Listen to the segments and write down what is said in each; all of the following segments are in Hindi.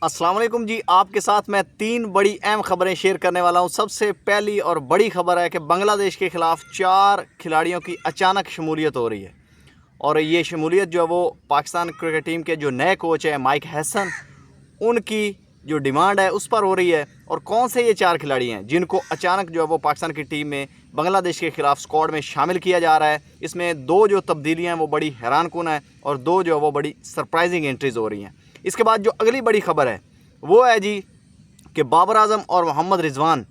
अस्सलाम वालेकुम जी। आपके साथ मैं तीन बड़ी अहम खबरें शेयर करने वाला हूं। सबसे पहली और बड़ी खबर है कि बांग्लादेश के ख़िलाफ़ 4 खिलाड़ियों की अचानक शमूलियत हो रही है और ये शमूलियत जो है वो पाकिस्तान क्रिकेट टीम के जो नए कोच हैं माइक हैसन, उनकी जो डिमांड है उस पर हो रही है। और कौन से ये 4 खिलाड़ी हैं जिनको अचानक जो है वो पाकिस्तान की टीम में बांग्लादेश के ख़िलाफ़ स्क्वाड में शामिल किया जा रहा है। इसमें 2 जो तब्दीलियाँ हैं वो बड़ी हैरानकुन है और 2 जो है वो बड़ी सरप्राइजिंग एंट्रीज़ हो रही हैं। इसके बाद जो अगली बड़ी खबर है वो है जी कि बाबर आजम और मोहम्मद रिजवान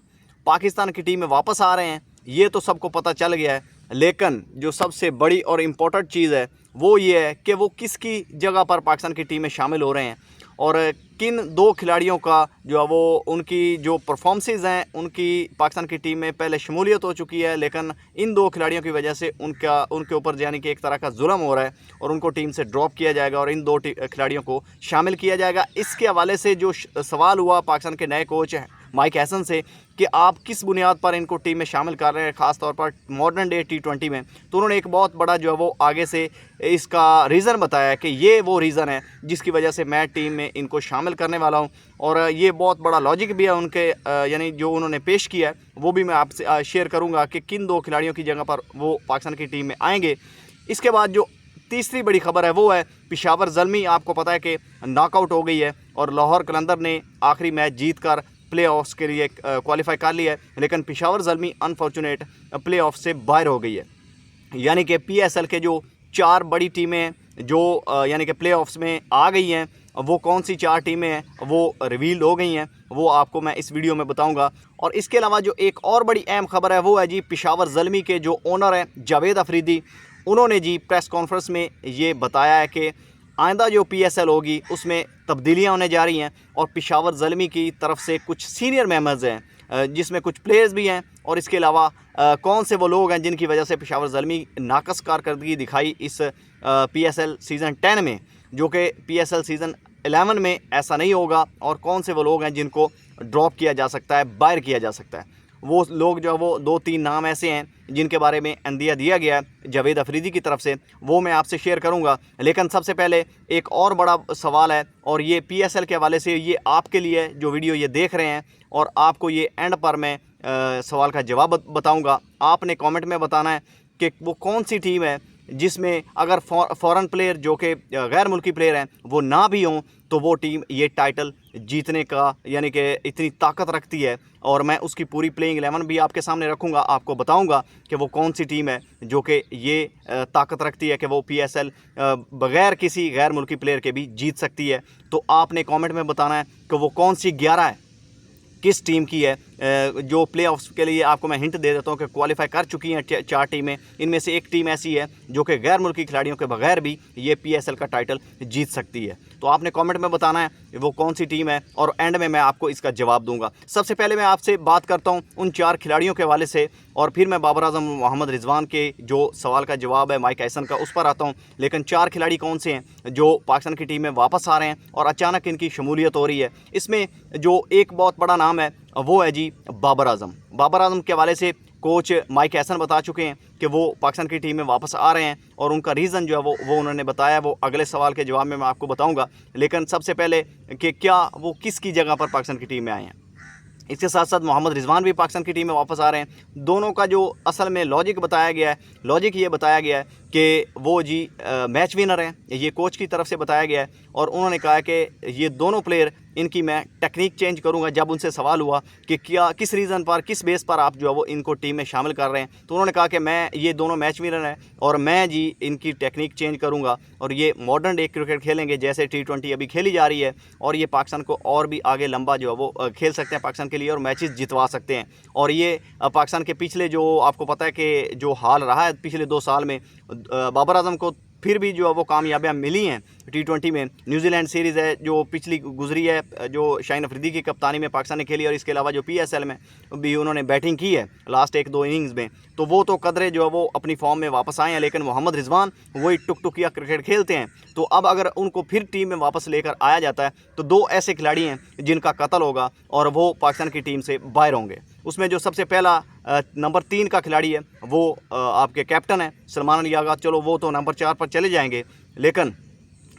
पाकिस्तान की टीम में वापस आ रहे हैं। ये तो सबको पता चल गया है, लेकिन जो सबसे बड़ी और इम्पोर्टेंट चीज़ है वो ये है कि वो किसकी जगह पर पाकिस्तान की टीम में शामिल हो रहे हैं और किन 2 खिलाड़ियों का जो है वो उनकी जो परफॉर्मेंसेस हैं उनकी पाकिस्तान की टीम में पहले शमूलियत हो चुकी है, लेकिन इन 2 खिलाड़ियों की वजह से उनके ऊपर यानी कि एक तरह का जुल्म हो रहा है और उनको टीम से ड्रॉप किया जाएगा और इन 2 खिलाड़ियों को शामिल किया जाएगा। इसके हवाले से जो सवाल हुआ पाकिस्तान के नए कोच हैं माइक हैसन से कि आप किस बुनियाद पर इनको टीम में शामिल कर रहे हैं, ख़ास तौर पर मॉडर्न डे T20 में, तो उन्होंने एक बहुत बड़ा जो है वो आगे से इसका रीज़न बताया कि ये वो रीज़न है जिसकी वजह से मैं टीम में इनको शामिल करने वाला हूं। और ये बहुत बड़ा लॉजिक भी है उनके, यानी जो उन्होंने पेश किया है वो भी मैं आपसे शेयर करूँगा कि किन 2 खिलाड़ियों की जगह पर वो पाकिस्तान की टीम में आएँगे। इसके बाद जो तीसरी बड़ी खबर है वो है पेशावर ज़ल्मी। आपको पता है कि नॉकआउट हो गई है और लाहौर कलंदर ने आखिरी मैच जीत कर प्ले ऑफ्स के लिए क्वालिफाई कर लिया है, लेकिन Peshawar Zalmi unfortunate play of से बाहर हो गई है। यानी कि PSL के जो 4 बड़ी टीमें जो यानी कि प्ले ऑफ्स में आ गई हैं, वो कौन सी 4 टीमें हैं वो रिवील हो गई हैं, वो आपको मैं इस वीडियो में बताऊंगा। और इसके अलावा जो एक और बड़ी अहम खबर है वो है जी पेशावर ज़ल्मी के जो ओनर हैं जावेद अफरीदी, उन्होंने जी प्रेस कॉन्फ्रेंस में ये बताया है कि आइंदा जो PSL होगी उसमें तब्दीलियां होने जा रही हैं और पेशावर ज़ल्मी की तरफ से कुछ सीनियर मेंबर्स हैं जिसमें कुछ प्लेयर्स भी हैं और इसके अलावा कौन से वो लोग हैं जिनकी वजह से पेशावर ज़ल्मी नाकस कारकर्दगी दिखाई इस PSL सीज़न 10 में, जो कि PSL सीज़न 11 में ऐसा नहीं होगा। और कौन से वो लोग हैं जिनको ड्रॉप किया जा सकता है, बाहर किया जा सकता है। वो लोग जो है वो 2-3 नाम ऐसे हैं जिनके बारे में अंदिया दिया गया है जावेद अफरीदी की तरफ से, वो मैं आपसे शेयर करूंगा। लेकिन सबसे पहले एक और बड़ा सवाल है और ये PSL के हवाले से ये आपके लिए जो वीडियो ये देख रहे हैं और आपको ये एंड पर मैं सवाल का जवाब बताऊंगा। आपने कमेंट में बताना है कि वो कौन सी टीम है जिसमें अगर फॉरेन प्लेयर जो कि गैर मुल्की प्लेयर हैं वो ना भी हों तो वो टीम ये टाइटल जीतने का यानी कि इतनी ताकत रखती है। और मैं उसकी पूरी प्लेइंग 11 भी आपके सामने रखूँगा, आपको बताऊँगा कि वो कौन सी टीम है जो कि ये ताकत रखती है कि वो PSL बग़ैर किसी गैर मुल्की प्लेयर के भी जीत सकती है। तो आपने कमेंट में बताना है कि वो कौन सी 11 है, किस टीम की है। जो प्ले ऑफ्स के लिए आपको मैं हिंट दे देता हूँ कि क्वालिफाई कर चुकी हैं 4 टीमें, इनमें से एक टीम ऐसी है जो कि गैर मुल्की खिलाड़ियों के बगैर भी ये PSL का टाइटल जीत सकती है। तो आपने कमेंट में बताना है वो कौन सी टीम है और एंड में मैं आपको इसका जवाब दूंगा। सबसे पहले मैं आपसे बात करता हूँ उन 4 खिलाड़ियों के हवाले से और फिर मैं बाबर आजम मोहम्मद रिजवान के जो सवाल का जवाब है माइक हैसन का उस पर आता हूँ। लेकिन 4 खिलाड़ी कौन से हैं जो पाकिस्तान की टीम में वापस आ रहे हैं और अचानक इनकी शमूलियत हो रही है, इसमें जो एक बहुत बड़ा नाम है वो है जी बाबर आजम। बाबर आजम के हवाले से कोच माइक हैसन बता चुके हैं कि वो पाकिस्तान की टीम में वापस आ रहे हैं और उनका रीज़न जो है वो उन्होंने बताया, वो अगले सवाल के जवाब में मैं आपको बताऊंगा। लेकिन सबसे पहले कि क्या वो किसकी जगह पर पाकिस्तान की टीम में आए हैं। इसके साथ साथ मोहम्मद रिजवान भी पाकिस्तान की टीम में वापस आ रहे हैं। दोनों का जो असल में लॉजिक बताया गया है, लॉजिक ये बताया गया है कि वो जी मैच विनर हैं, ये कोच की तरफ से बताया गया है। और उन्होंने कहा कि ये दोनों प्लेयर इनकी मैं टेक्निक चेंज करूंगा। जब उनसे सवाल हुआ कि क्या किस रीज़न पर, किस बेस पर आप जो है वो इनको टीम में शामिल कर रहे हैं, तो उन्होंने कहा कि मैं ये दोनों मैच विनर हैं और मैं जी इनकी टेक्निक चेंज करूंगा और ये मॉडर्न डे क्रिकेट खेलेंगे जैसे T20 अभी खेली जा रही है और ये पाकिस्तान को और भी आगे लंबा जो है वो खेल सकते हैं पाकिस्तान के लिए और मैचेस जितवा सकते हैं। और ये पाकिस्तान के पिछले जो आपको पता है कि जो हाल रहा है पिछले 2 साल में, बाबर आजम को फिर भी जो है वो कामयाबियाँ मिली हैं T20 में। न्यूजीलैंड सीरीज़ है जो पिछली गुजरी है, जो शाहीन अफरीदी की कप्तानी में पाकिस्तान ने खेली, और इसके अलावा जो PSL में भी उन्होंने बैटिंग की है लास्ट 1-2 इनिंग्स में, तो वो तो कदरे जो है वो अपनी फॉर्म में वापस आए हैं। लेकिन मोहम्मद रिजवान वही टुकटुकिया क्रिकेट खेलते हैं, तो अब अगर उनको फिर टीम में वापस लेकर आया जाता है तो 2 ऐसे खिलाड़ी हैं जिनका कत्ल होगा और वो पाकिस्तान की टीम से बाहर होंगे। उसमें जो सबसे पहला नंबर 3 का खिलाड़ी है वो आपके कैप्टन है सलमान अली आगा। चलो वो तो नंबर 4 पर चले जाएंगे, लेकिन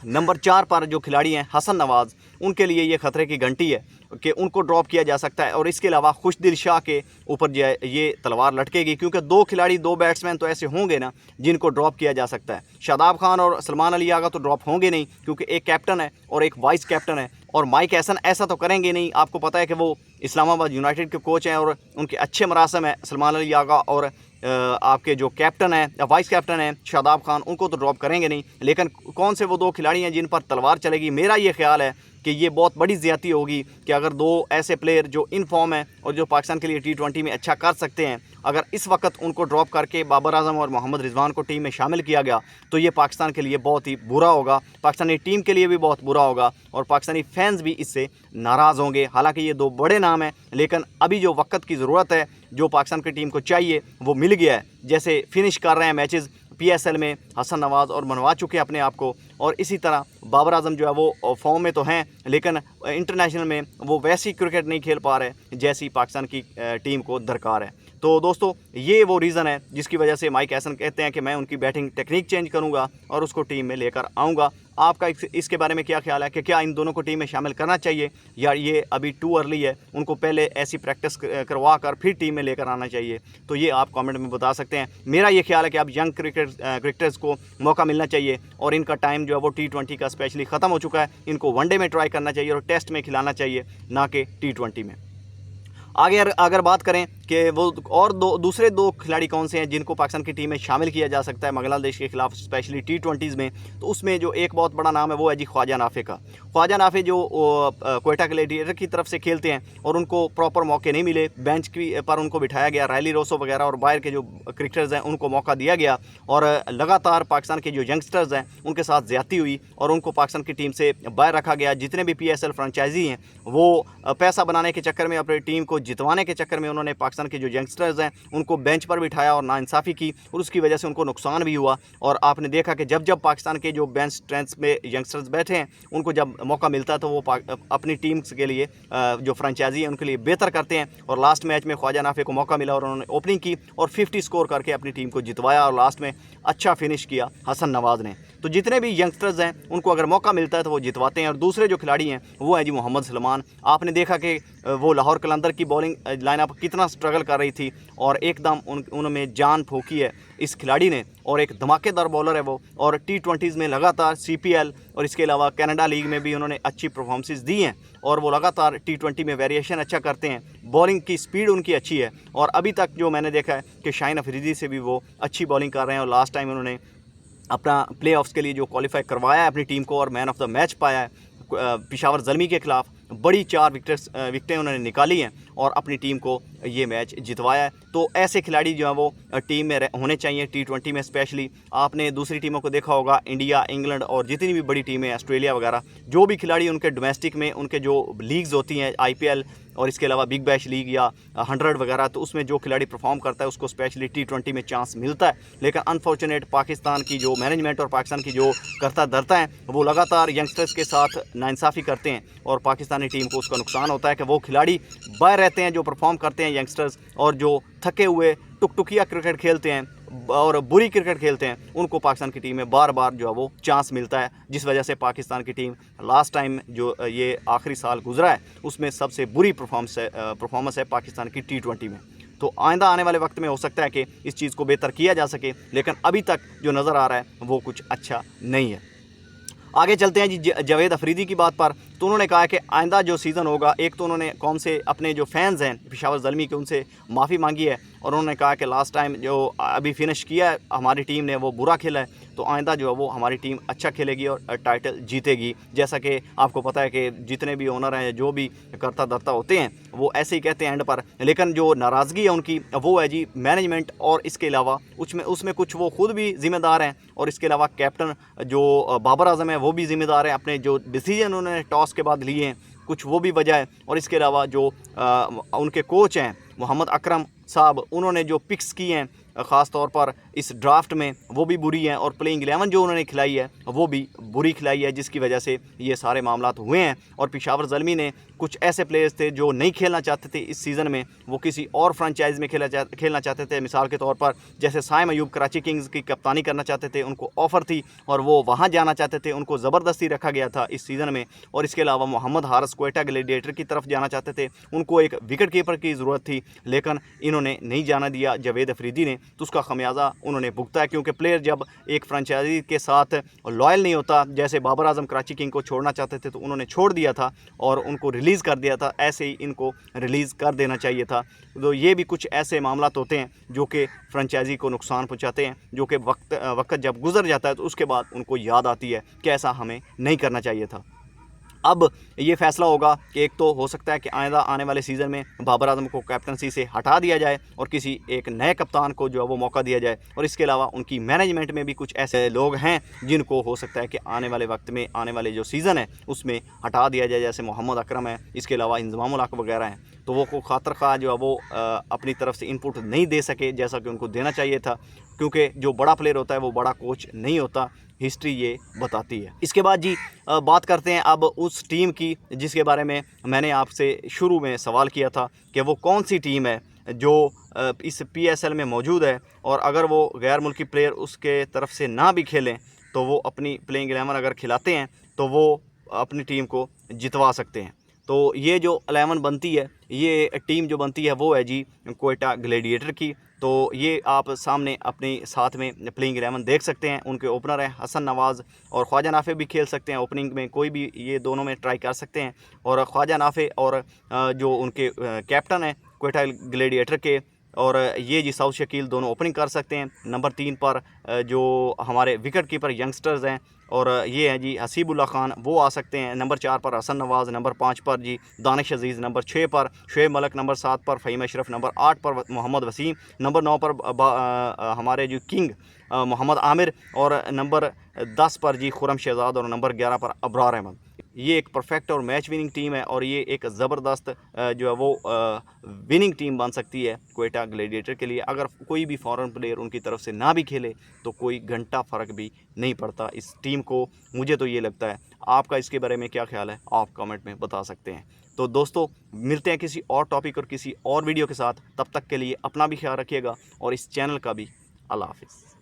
नंबर 4 पर जो खिलाड़ी हैं हसन नवाज़, उनके लिए ये ख़तरे की घंटी है कि उनको ड्रॉप किया जा सकता है। और इसके अलावा खुशदिल शाह के ऊपर जो है ये तलवार लटकेगी, क्योंकि 2 खिलाड़ी 2 बैट्समैन तो ऐसे होंगे ना जिनको ड्रॉप किया जा सकता है। शादाब खान और सलमान अली आगा तो ड्रॉप होंगे नहीं, क्योंकि एक कैप्टन है और एक वाइस कैप्टन है। और माइक हैसन ऐसा तो करेंगे नहीं, आपको पता है कि वो इस्लामाबाद यूनाइटेड के कोच हैं और उनके अच्छे मरासम है। सलमान अली आगा और आपके जो कैप्टन है या वाइस कैप्टन है शादाब खान, उनको तो ड्रॉप करेंगे नहीं। लेकिन कौन से वो 2 खिलाड़ी हैं जिन पर तलवार चलेगी? मेरा ये ख्याल है कि ये बहुत बड़ी ज़्यादती होगी कि अगर 2 ऐसे प्लेयर जो इन फॉर्म हैं और जो पाकिस्तान के लिए T20 में अच्छा कर सकते हैं, अगर इस वक्त उनको ड्रॉप करके बाबर आजम और मोहम्मद रिजवान को टीम में शामिल किया गया तो ये पाकिस्तान के लिए बहुत ही बुरा होगा, पाकिस्तानी टीम के लिए भी बहुत बुरा होगा और पाकिस्तानी फैंस भी इससे नाराज़ होंगे। हालांकि ये 2 बड़े नाम हैं, लेकिन अभी जो वक्त की ज़रूरत है, जो पाकिस्तान की टीम को चाहिए, वो मिल गया है। जैसे फिनिश कर रहे हैं मैचेस PSL में हसन नवाज़ और मनवा चुके हैं अपने आप को, और इसी तरह बाबर आजम जो है वो फॉर्म में तो हैं, लेकिन इंटरनेशनल में वो वैसी क्रिकेट नहीं खेल पा रहे जैसी पाकिस्तान की टीम को दरकार है। तो दोस्तों, ये वो रीज़न है जिसकी वजह से माइक हैसन कहते हैं कि मैं उनकी बैटिंग टेक्निक चेंज करूंगा और उसको टीम में लेकर आऊँगा। आपका इसके बारे में क्या ख्याल है कि क्या इन दोनों को टीम में शामिल करना चाहिए या ये अभी टू अर्ली है, उनको पहले ऐसी प्रैक्टिस करवा कर फिर टीम में लेकर आना चाहिए? तो ये आप कमेंट में बता सकते हैं। मेरा ये ख्याल है कि अब यंग क्रिकेटर्स को मौका मिलना चाहिए और इनका टाइम जो है वो T20 का स्पेशली ख़त्म हो चुका है। इनको वनडे में ट्राई करना चाहिए और टेस्ट में खिलाना चाहिए, ना कि T20 में। आगे अगर बात करें कि वो और दूसरे 2 खिलाड़ी कौन से हैं जिनको पाकिस्तान की टीम में शामिल किया जा सकता है बांग्लादेश के खिलाफ स्पेशली T20s में, तो उसमें जो एक बहुत बड़ा नाम है वो है जी ख्वाजा नाफे का। ख्वाजा नाफे जो क्वेटा ग्लैडिएटर की तरफ से खेलते हैं और उनको प्रॉपर मौके नहीं मिले, बेंच की पर उनको बिठाया गया, रायली रोसो वगैरह और बाहर के जो क्रिकेटर्स हैं उनको मौका दिया गया और लगातार पाकिस्तान के जो यंगस्टर्स हैं उनके साथ ज़्यादती हुई और उनको पाकिस्तान की टीम से बाहर रखा गया। जितने भी PSL फ्रेंचाइजी हैं वो पैसा बनाने के चक्कर में, अपनी टीम को जितवाने के चक्कर में उन्होंने पाकिस्तान के जो यंगस्टर्स हैं उनको बेंच पर बिठाया और नाइंसाफ़ी की और उसकी वजह से उनको नुकसान भी हुआ। और आपने देखा कि जब जब पाकिस्तान के जो बेंच स्ट्रेंथ में यंगस्टर्स बैठे हैं उनको जब मौका मिलता है तो वो अपनी टीम्स के लिए जो फ्रेंचाइजी है उनके लिए बेहतर करते हैं। और लास्ट मैच में ख्वाजा नाफे को मौका मिला और उन्होंने ओपनिंग की और 50 स्कोर करके अपनी टीम को जितवाया और लास्ट में अच्छा फिनिश किया हसन नवाज़ ने। तो जितने भी यंगस्टर्स हैं उनको अगर मौका मिलता है तो वो जितवाते हैं। और दूसरे जो खिलाड़ी हैं वो है जी मोहम्मद सलमान। आपने देखा कि वो लाहौर कलंदर की बॉलिंग लाइनअप कितना स्ट्रगल कर रही थी और एकदम उनमें जान फूंकी है इस खिलाड़ी ने और एक धमाकेदार बॉलर है वो। और T20s में लगातार CPL और इसके अलावा कनाडा लीग में भी उन्होंने अच्छी परफॉर्मेंसेस दी हैं और वो लगातार T20 में वेरिएशन अच्छा करते हैं। बॉलिंग की स्पीड उनकी अच्छी है और अभी तक जो मैंने देखा है कि शाहीन अफरीदी से भी वो अच्छी बॉलिंग कर रहे हैं और लास्ट टाइम उन्होंने अपना प्लेऑफ्स के लिए जो क्वालिफाई करवाया है अपनी टीम को और मैन ऑफ द मैच पाया है पेशावर ज़ल्मी के खिलाफ। बड़ी 4 विकेटें उन्होंने निकाली हैं और अपनी टीम को ये मैच जितवाया है। तो ऐसे खिलाड़ी जो हैं वो टीम में होने चाहिए T20 में स्पेशली। आपने दूसरी टीमों को देखा होगा, इंडिया, इंग्लैंड और जितनी भी बड़ी टीमें, ऑस्ट्रेलिया वगैरह, जो भी खिलाड़ी उनके डोमेस्टिक में उनके जो लीग्स होती हैं IPL और इसके अलावा बिग बैश लीग या 100 वगैरह, तो उसमें जो खिलाड़ी परफॉर्म करता है उसको स्पेशली T20 में चांस मिलता है। लेकिन अनफॉर्चुनेट पाकिस्तान की जो मैनेजमेंट और पाकिस्तान की जो करता धरता है वो लगातार यंगस्टर्स के साथ नाइंसाफ़ी करते हैं और पाकिस्तानी टीम को उसका नुकसान होता है कि वो खिलाड़ी बाहर रहते हैं जो परफॉर्म करते हैं यंगस्टर्स, और जो थके हुए टुकटुकिया क्रिकेट खेलते हैं और बुरी क्रिकेट खेलते हैं उनको पाकिस्तान की टीम में बार बार जो है वो चांस मिलता है, जिस वजह से पाकिस्तान की टीम लास्ट टाइम जो ये आखिरी साल गुजरा है उसमें सबसे बुरी परफॉर्मेंस है पाकिस्तान की T20 में। तो आइंदा आने वाले वक्त में हो सकता है कि इस चीज़ को बेहतर किया जा सके, लेकिन अभी तक जो नज़र आ रहा है वो कुछ अच्छा नहीं है। आगे चलते हैं जी जावेद अफरीदी की बात पर। तो उन्होंने कहा कि आइंदा जो सीज़न होगा, एक तो उन्होंने कौन से अपने जो फैंस हैं पेशावर ज़ल्मी के उनसे माफ़ी मांगी है और उन्होंने कहा कि लास्ट टाइम जो अभी फिनिश किया है हमारी टीम ने वो बुरा खेला है, तो आइंदा जो है वो हमारी टीम अच्छा खेलेगी और टाइटल जीतेगी। जैसा कि आपको पता है कि जितने भी ओनर हैं, जो भी करता धरता होते हैं, वो ऐसे ही कहते हैं एंड पर, लेकिन जो नाराज़गी है उनकी वो है जी मैनेजमेंट और इसके अलावा उसमें कुछ वो खुद भी ज़िम्मेदार हैं और इसके अलावा कैप्टन जो बाबर आजम है वो भी ज़िम्मेदार है। अपने जो डिसीजन उन्होंने टॉस के बाद लिए हैं कुछ वो भी वजह है, और इसके अलावा जो उनके कोच हैं मोहम्मद अकरम साहब, उन्होंने जो पिक्स की हैं ख़ास तौर पर इस ड्राफ्ट में वो भी बुरी हैं, और प्लेइंग 11 जो उन्होंने खिलाई है वो भी बुरी खिलाई है, जिसकी वजह से ये सारे मामलात हुए हैं। और पेशावर ज़ल्मी ने कुछ ऐसे प्लेयर्स थे जो नहीं खेलना चाहते थे इस सीज़न में, वो किसी और फ्रेंचाइज में खेलना चाहते थे। मिसाल के तौर पर जैसे साइम अयूब कराची किंग्स की कप्तानी करना चाहते थे, उनको ऑफ़र थी और वो वहाँ जाना चाहते थे, उनको ज़बरदस्ती रखा गया था इस सीज़न में। और इसके अलावा मोहम्मद हारिस क्वेटा ग्लैडिएटर की तरफ जाना चाहते थे, उनको एक विकेट कीपर की ज़रूरत थी, लेकिन इन्होंने नहीं जाना दिया जावेद अफरीदी ने। तो उसका खमियाजा उन्होंने भुगता है, क्योंकि प्लेयर जब एक फ्रेंचाइजी के साथ लॉयल नहीं होता, जैसे बाबर आजम कराची किंग को छोड़ना चाहते थे तो उन्होंने छोड़ दिया था और उनको रिलीज़ कर दिया था, ऐसे ही इनको रिलीज़ कर देना चाहिए था। तो ये भी कुछ ऐसे मामला होते हैं जो कि फ्रेंचाइजी को नुकसान पहुंचाते हैं, जो कि वक्त जब गुजर जाता है तो उसके बाद उनको याद आती है कि ऐसा हमें नहीं करना चाहिए था। अब ये फैसला होगा कि एक तो हो सकता है कि आइंदा आने वाले सीज़न में बाबर आजम को कैप्टनसी से हटा दिया जाए और किसी एक नए कप्तान को जो है वो मौका दिया जाए, और इसके अलावा उनकी मैनेजमेंट में भी कुछ ऐसे लोग हैं जिनको हो सकता है कि आने वाले वक्त में, आने वाले जो सीज़न है उसमें हटा दिया जाए, जैसे मोहम्मद अकरम है, इसके अलावा इंज़मामुल हक वगैरह हैं। तो वो को खातर खा जो है वो अपनी तरफ से इनपुट नहीं दे सके जैसा कि उनको देना चाहिए था, क्योंकि जो बड़ा प्लेयर होता है वो बड़ा कोच नहीं होता, हिस्ट्री ये बताती है। इसके बाद जी बात करते हैं अब उस टीम की जिसके बारे में मैंने आपसे शुरू में सवाल किया था कि वो कौन सी टीम है जो इस PSL में मौजूद है, और अगर वो गैर मुल्की प्लेयर उसके तरफ से ना भी खेलें तो वो अपनी प्लेइंग 11 अगर खिलाते हैं तो वो अपनी टीम को जितवा सकते हैं। तो ये जो 11 बनती है, ये टीम जो बनती है वो है जी क्वेटा ग्लैडिएटर की। तो ये आप सामने अपने साथ में प्लेइंग 11 देख सकते हैं। उनके ओपनर हैं हसन नवाज़, और ख्वाजा नाफे भी खेल सकते हैं ओपनिंग में, कोई भी ये दोनों में ट्राई कर सकते हैं। और ख्वाजा नाफे और जो उनके कैप्टन हैं क्वेटा ग्लैडिएटर के, और ये जी साउथ शकील दोनों ओपनिंग कर सकते हैं। नंबर 3 पर जो हमारे विकेट कीपर यंगस्टर्स हैं, और ये हैं जी हसीबुल्ला खान, वो आ सकते हैं। नंबर 4 पर हसन नवाज़, नंबर 5 पर जी दानिश अजीज़, नंबर 6 पर शुएब मलिक, नंबर 7 पर फ़हीम अशरफ, नंबर 8 पर मोहम्मद वसीम, नंबर 9 पर हमारे जो किंग मोहम्मद आमिर, और नंबर 10 पर जी खुरम शहजाद, और नंबर 11 पर अबरार अहमद। ये एक परफेक्ट और मैच विनिंग टीम है, और ये एक ज़बरदस्त जो है वो विनिंग टीम बन सकती है क्वेटा ग्लैडिएटर के लिए। अगर कोई भी फॉरेन प्लेयर उनकी तरफ से ना भी खेले तो कोई घंटा फ़र्क भी नहीं पड़ता इस टीम को, मुझे तो ये लगता है। आपका इसके बारे में क्या ख्याल है, आप कमेंट में बता सकते हैं। तो दोस्तों, मिलते हैं किसी और टॉपिक और किसी और वीडियो के साथ, तब तक के लिए अपना भी ख्याल रखिएगा और इस चैनल का भी। अल्लाह हाफ़िज़।